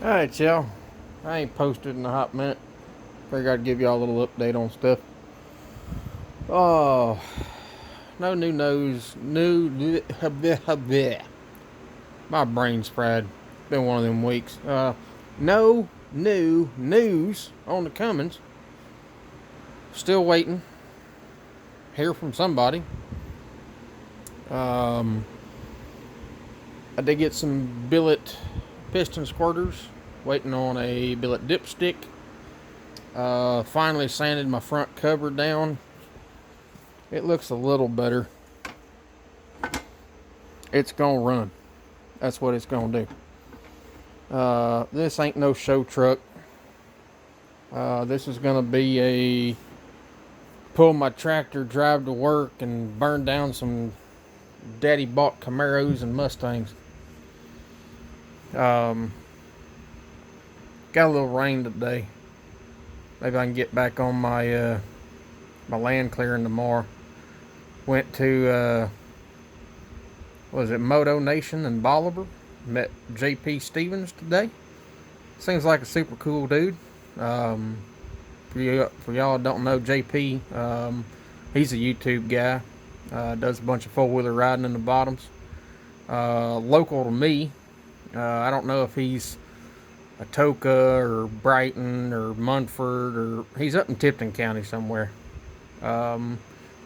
Alright, y'all. I ain't posted in a hot minute. Figured I'd give y'all a little update on stuff. Oh, no new news. My brain's fried. Been one of them weeks. No new news on the Cummins. Still waiting. Hear from somebody. I did get some billet piston squirters. Waiting on a billet dipstick. Finally sanded my front cover down. It looks a little better. It's gonna run. That's what it's gonna do. This ain't no show truck. This is gonna be a pull my tractor, drive to work, and burn down some daddy bought Camaros and Mustangs. Got a little rain today. Maybe I can get back on my my land clearing tomorrow. Went to was it Moto Nation in Bolivar. Met JP Stevens today. Seems like a super cool dude. For y'all don't know JP, he's a YouTube guy. Does a bunch of four-wheeler riding in the bottoms. Local to me. I don't know if he's Atoka or Brighton or Munford, or he's up in Tipton County somewhere.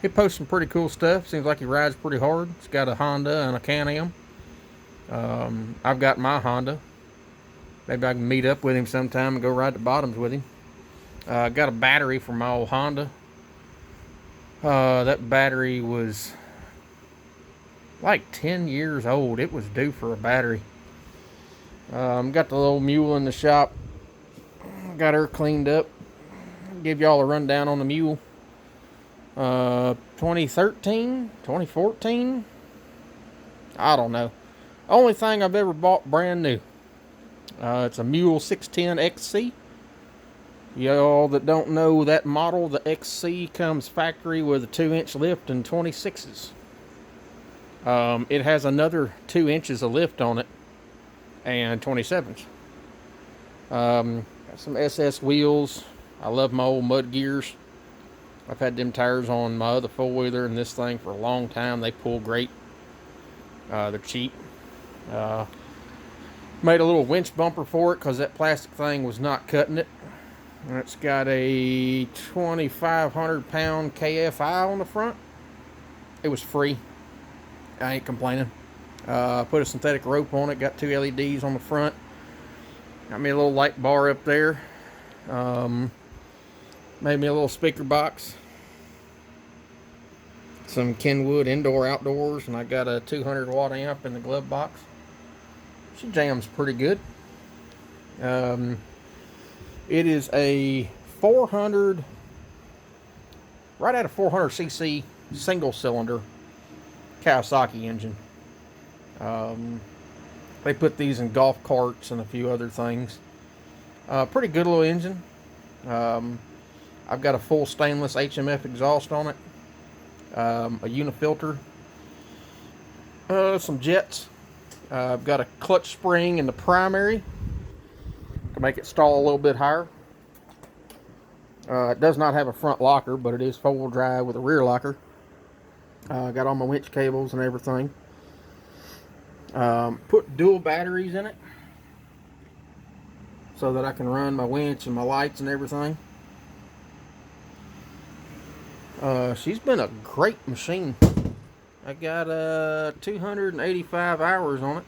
He posts some pretty cool stuff. Seems like he rides pretty hard. He's got a Honda and a Can-Am. I've got my Honda. Maybe I can meet up with him sometime and go ride the bottoms with him. Got a battery for my old Honda. That battery was like 10 years old. It was due for a battery. Got the little mule in the shop. Got her cleaned up. Give y'all a rundown on the mule. 2013, 2014. I don't know. Only thing I've ever bought brand new. It's a Mule 610 XC. Y'all that don't know that model, the XC comes factory with a 2-inch lift and 26s. It has another 2 inches of lift on it and 27s. Got some SS wheels. I love my old mud gears. I've had them tires on my other four-wheeler and this thing for a long time. They pull great. They're cheap. Made a little winch bumper for it because that plastic thing was not cutting it. And it's got a 2,500 pound KFI on the front. It was free. I ain't complaining. Put a synthetic rope on it. Got 2 LEDs on the front. Got me a little light bar up there. Made me a little speaker box. Some Kenwood indoor outdoors. And I got a 200 watt amp in the glove box. She jams pretty good. It is a 400, right at a 400cc single cylinder Kawasaki engine. They put these in golf carts and a few other things. Pretty good little engine. I've got a full stainless HMF exhaust on it. A unifilter. Some jets. I've got a clutch spring in the primary to make it stall a little bit higher. It does not have a front locker, but it is 4-wheel drive with a rear locker. Got all my winch cables and everything. Put dual batteries in it so that I can run my winch and my lights and everything. She's been a great machine. I got 285 hours on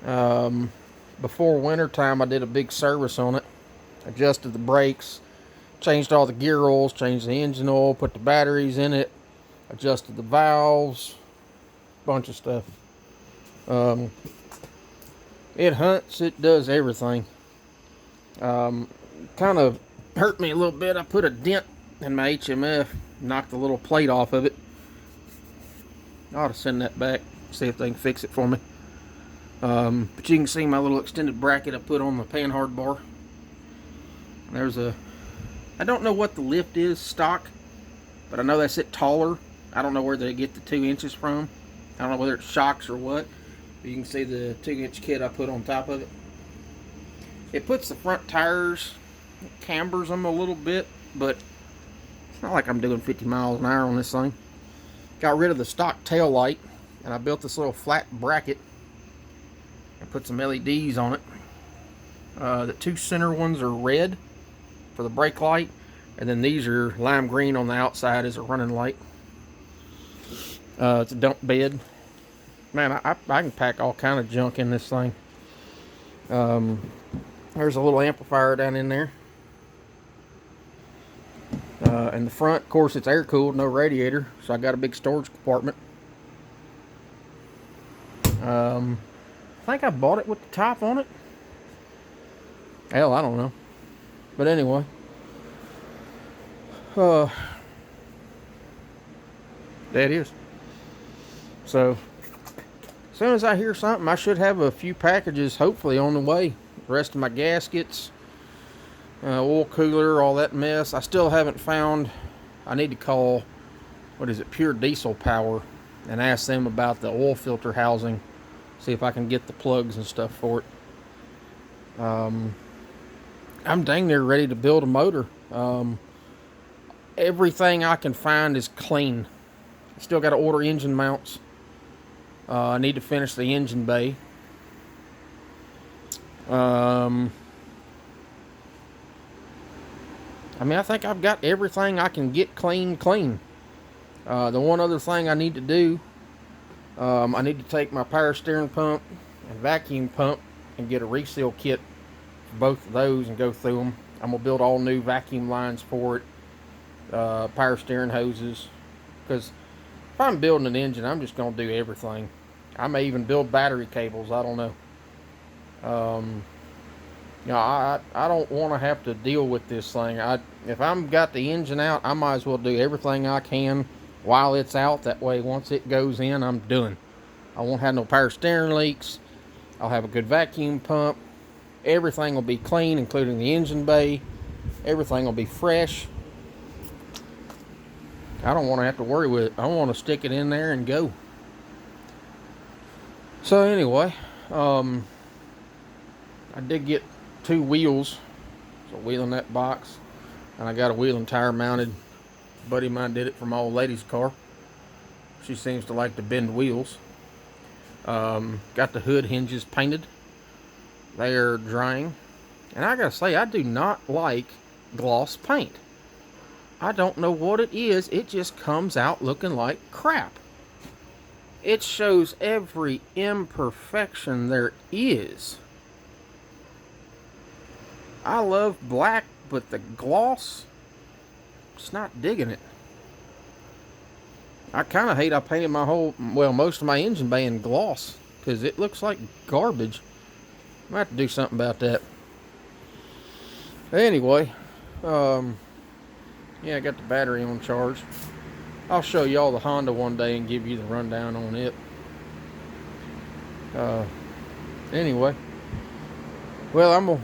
it. Before winter time, I did a big service on it. Adjusted the brakes, changed all the gear oils, changed the engine oil, put the batteries in it, adjusted the valves, bunch of stuff. It hunts, it does everything. Kind of hurt me a little bit. I put a dent in my HMF, knocked the little plate off of it. I ought to send that back, see if they can fix it for me. But you can see my little extended bracket I put on the panhard bar. There's a, I don't know what the lift is stock, but I know that's it taller. I don't know where they get the 2 inches from. I don't know whether it's shocks or what. But you can see the 2-inch kit I put on top of it. It puts the front tires, cambers them a little bit, but it's not like I'm doing 50 miles an hour on this thing. Got rid of the stock tail light, and I built this little flat bracket and put some LEDs on it. The two center ones are red for the brake light, and then these are lime green on the outside as a running light. It's a dump bed. Man, I can pack all kind of junk in this thing. There's a little amplifier down in there. In the front, of course, it's air cooled, no radiator, so I got a big storage compartment. I think I bought it with the top on it. Hell, I don't know. But anyway, there it is. So, as soon as I hear something, I should have a few packages hopefully on the way. The rest of my gaskets, oil cooler, all that mess. I still haven't found. I need to call, what is it, Pure Diesel Power, and ask them about the oil filter housing. See if I can get the plugs and stuff for it. I'm dang near ready to build a motor. Everything I can find is clean. Still got to order engine mounts. I need to finish the engine bay. I mean, I think I've got everything I can get clean. The one other thing I need to do, I need to take my power steering pump and vacuum pump and get a reseal kit for both of those and go through them. I'm going to build all new vacuum lines for it, power steering hoses, because if I'm building an engine, I'm just going to do everything. I may even build battery cables, I don't know. You know, I don't want to have to deal with this thing. If I'm got the engine out, I might as well do everything I can while it's out. That way, once it goes in, I'm done. I won't have no power steering leaks. I'll have a good vacuum pump. Everything will be clean, including the engine bay. Everything will be fresh. I don't want to have to worry with it. I want to stick it in there and go. So anyway, I did get 2 wheels. So a wheel in that box, and I got a wheel and tire mounted. A buddy of mine did it for my old lady's car. She seems to like to bend wheels. Got the hood hinges painted. They are drying, and I gotta say, I do not like gloss paint. I don't know what it is. It just comes out looking like crap. It shows every imperfection there is. I love black, but the gloss, just not digging it. I kind of hate I painted most of my engine bay in gloss, because it looks like garbage. I might have to do something about that. Anyway, yeah, I got the battery on charge. I'll show y'all the Honda one day and give you the rundown on it. Anyway, well, I'm gonna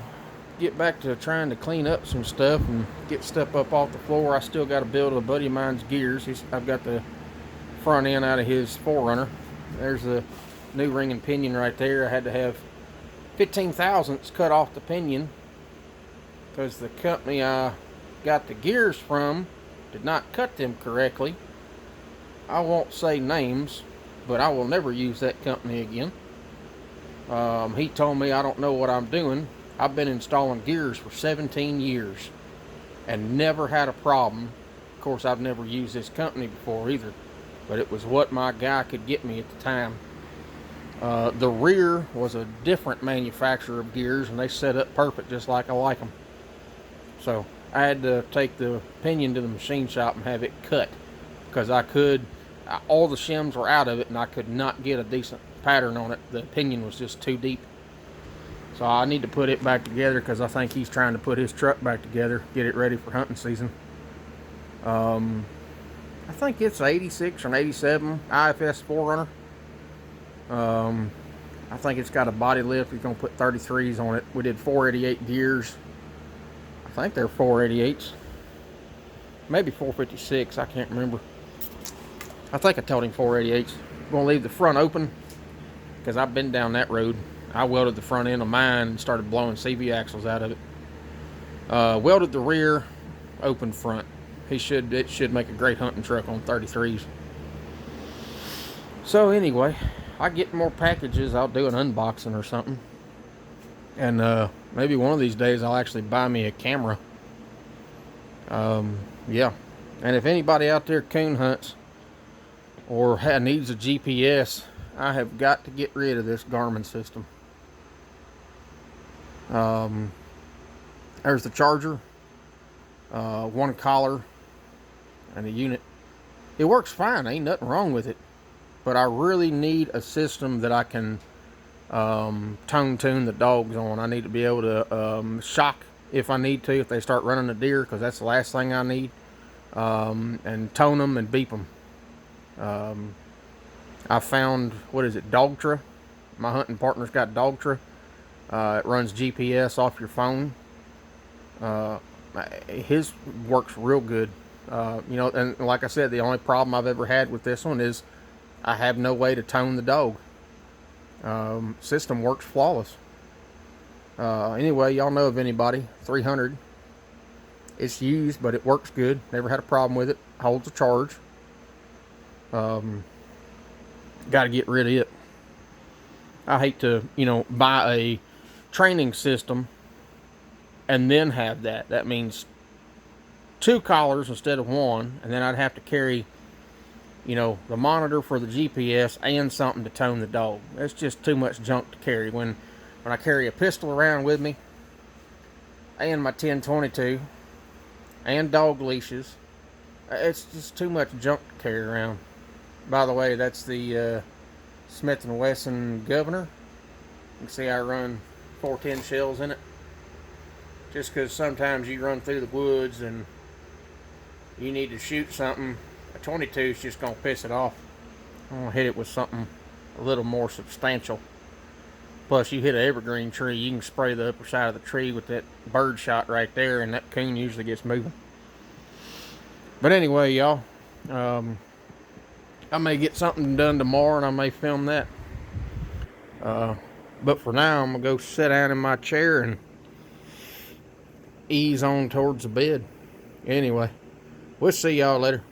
get back to trying to clean up some stuff and get stuff up off the floor. I still got to build a buddy of mine's gears. I've got the front end out of his 4Runner. There's the new ring and pinion right there. I had to have 15 thousandths cut off the pinion because the company I got the gears from did not cut them correctly. I won't say names, but I will never use that company again. He told me I don't know what I'm doing. I've been installing gears for 17 years and never had a problem. Of course, I've never used this company before either, but it was what my guy could get me at the time. The rear was a different manufacturer of gears, and they set up perfect just like I like them. So I had to take the pinion to the machine shop and have it cut, because all the shims were out of it and I could not get a decent pattern on it. The pinion was just too deep. So I need to put it back together, because I think he's trying to put his truck back together, get it ready for hunting season. I think it's an 86 or an 87 IFS 4Runner. I think it's got a body lift. He's going to put 33s on it. We did 488 gears. I think they're 488s. Maybe 456. I can't remember. I think I told him 488s. I'm going to leave the front open, because I've been down that road. I welded the front end of mine and started blowing CV axles out of it. Welded the rear, open front. It should make a great hunting truck on 33s. So anyway, I get more packages. I'll do an unboxing or something. And maybe one of these days I'll actually buy me a camera. Yeah. And if anybody out there coon hunts or needs a GPS, I have got to get rid of this Garmin system. There's the charger, one collar, and a unit. It works fine. Ain't nothing wrong with it. But I really need a system that I can tone tune the dogs on. I need to be able to shock if I need to, if they start running a deer, because that's the last thing I need. And tone them and beep them. I found, what is it, Dogtra? My hunting partner's got Dogtra. It runs GPS off your phone. His works real good. You know, and like I said, the only problem I've ever had with this one is I have no way to tone the dog. System works flawless. Anyway, y'all know of anybody, 300. It's used, but it works good. Never had a problem with it. Holds a charge. Got to get rid of it. I hate to, you know, buy a training system and then have that. That means 2 collars instead of 1, and then I'd have to carry, you know, the monitor for the GPS and something to tone the dog. That's just too much junk to carry. When I carry a pistol around with me and my 10-22 and dog leashes, it's just too much junk to carry around. By the way, that's the Smith & Wesson Governor. You can see I run 410 shells in it. Just because sometimes you run through the woods and you need to shoot something, a 22 is just going to piss it off. I'm going to hit it with something a little more substantial. Plus, you hit an evergreen tree, you can spray the upper side of the tree with that bird shot right there, and that coon usually gets moving. But anyway, y'all, I may get something done tomorrow, and I may film that. But for now, I'm going to go sit down in my chair and ease on towards the bed. Anyway, we'll see y'all later.